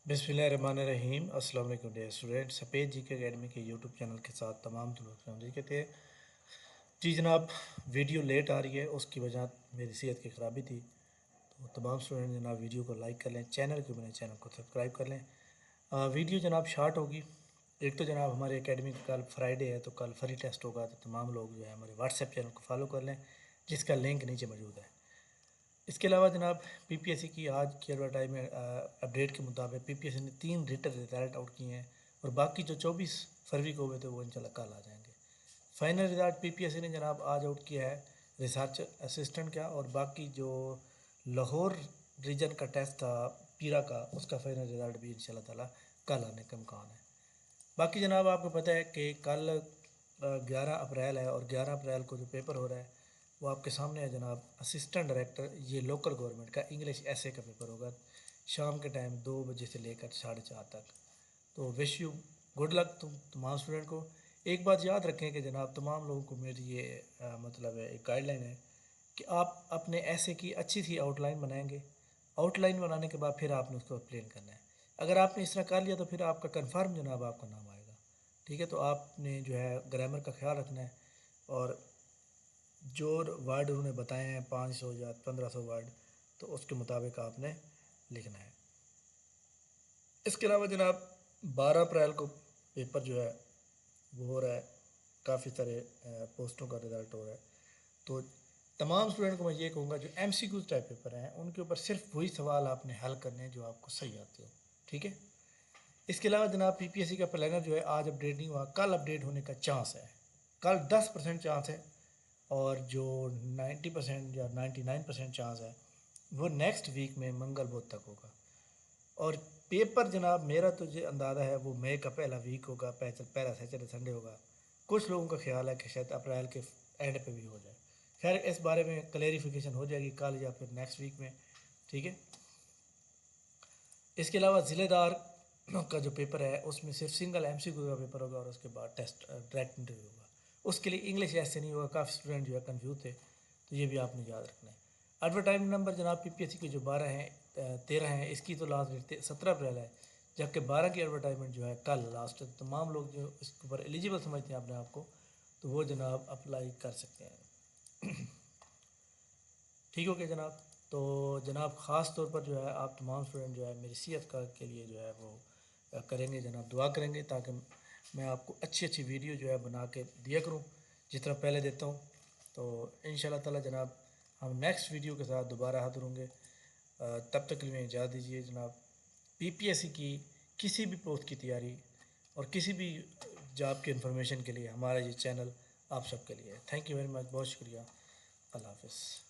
बिस्मिल्लाहिर्रहमानिर्रहीम। अस्सलाम वालेकुम डियर स्टूडेंट। सफ़ेद जी के अकेडमी के यूट्यूब चैनल के साथ तमाम दोस्तों जी कहते हैं जी जनाब, वीडियो लेट आ रही है, उसकी वजह मेरी सेहत की ख़राबी थी। तो तमाम स्टूडेंट जनाब वीडियो को लाइक कर लें, चैनल को सब्सक्राइब कर लें। वीडियो जनाब शार्ट होगी। एक तो जनाब हमारे एकेडमी का कल फ्राइडे है, तो कल फ्री टेस्ट होगा, तो तमाम लोग जो है हमारे व्हाट्सएप चैनल को फॉलो कर लें, जिसका लिंक नीचे मौजूद है। इसके अलावा जनाब पीपीएससी की आज की एडवर्टाइजमेंट अपडेट के मुताबिक पीपीएससी ने 3 रिटन रिज़ल्ट आउट किए हैं, और बाकी जो 24 फरवरी को हुए थे वो इंशाल्लाह कल आ जाएंगे। फाइनल रिज़ल्ट पीपीएससी ने जनाब आज आउट किया है रिसर्च असिस्टेंट का, और बाकी जो लाहौर रीजन का टेस्ट था पीरा का, उसका फाइनल रिज़ल्ट भी इंशाल्लाह ताला कल आने का इम्कान है। बाकी जनाब आपको पता है कि कल 11 अप्रैल है, और 11 अप्रैल को जो पेपर हो रहा है वो आपके सामने है जनाब। असिस्टेंट डायरेक्टर ये लोकल गवर्नमेंट का इंग्लिश एसए का पेपर होगा, शाम के टाइम 2 बजे से लेकर 4:30 तक। तो विश यू गुड लक तुम तमाम स्टूडेंट को। एक बात याद रखें कि जनाब तमाम लोगों को मेरी ये मतलब है, एक गाइडलाइन है कि आप अपने ऐसे की अच्छी सी आउटलाइन बनाएंगे। आउटलाइन बनाने के बाद फिर आपने उसको प्लेन करना है। अगर आपने इस तरह कर लिया तो फिर आपका कंफर्म जनाब आपका नाम आएगा। ठीक है, तो आपने जो है ग्रामर का ख्याल रखना है, और जो वर्ड उन्होंने बताए हैं 500 या 1500 वर्ड, तो उसके मुताबिक आपने लिखना है। इसके अलावा जनाब 12 अप्रैल को पेपर जो है वो हो रहा है, काफ़ी सारे पोस्टों का रिज़ल्ट हो रहा है। तो तमाम स्टूडेंट को मैं ये कहूँगा जो एमसीक्यू टाइप पेपर हैं उनके ऊपर सिर्फ वही सवाल आपने हल करने हैं जो आपको सही आते हो। ठीक है। इसके अलावा जनाब पीपीएससी का प्लानर जो है आज अपडेट नहीं हुआ, कल अपडेट होने का चांस है। कल 10% चांस है, और जो 90% या 99% चांस है वो नेक्स्ट वीक में मंगल बुध तक होगा। और पेपर जनाब मेरा तो ये अंदाज़ा है वो मई का पहला वीक होगा, पहला सैटरडे संडे होगा। कुछ लोगों का ख्याल है कि शायद अप्रैल के एंड पे भी हो जाए। खैर इस बारे में क्लेरिफिकेशन हो जाएगी कल या फिर नेक्स्ट वीक में। ठीक है। इसके अलावा ज़िलेदार का जो पेपर है उसमें सिर्फ सिंगल एमसीक्यू का पेपर होगा, और उसके बाद टेस्ट डायरेक्ट इंटरव्यू होगा। उसके लिए इंग्लिश ऐसे नहीं होगा, काफ़ी स्टूडेंट जो है कन्फ्यूज थे, तो ये भी आपने याद रखना है। एडवर्टाइजमेंट नंबर जनाब पीपीएससी के जो 12 हैं 13 हैं, इसकी तो लास्ट डेट 17 अप्रैल है, जबकि 12 की एडवर्टाइजमेंट जो है कल लास्ट है। तमाम लोग जो इसके ऊपर एलिजिबल समझते हैं अपने आप को, तो वो जनाब अप्लाई कर सकते हैं। ठीक हो गया जनाब। तो जनाब ख़ास तौर पर जो है आप तमाम स्टूडेंट जो है मेरी सेहत का के लिए जो है वो करेंगे जनाब, दुआ करेंगे ताकि मैं आपको अच्छी अच्छी वीडियो जो है बना के दिया करूँ जिस तरह पहले देता हूँ। तो इंशाल्लाह ताला जनाब हम नेक्स्ट वीडियो के साथ दोबारा हाजिर होंगे। तब तक के लिए इजाज़त दीजिए जनाब। पीपीएससी की किसी भी पोस्ट की तैयारी और किसी भी जॉब की इन्फॉर्मेशन के लिए हमारा ये चैनल आप सबके लिए है। थैंक यू वेरी मच, बहुत शुक्रिया। अल्लाह हाफ़िज़।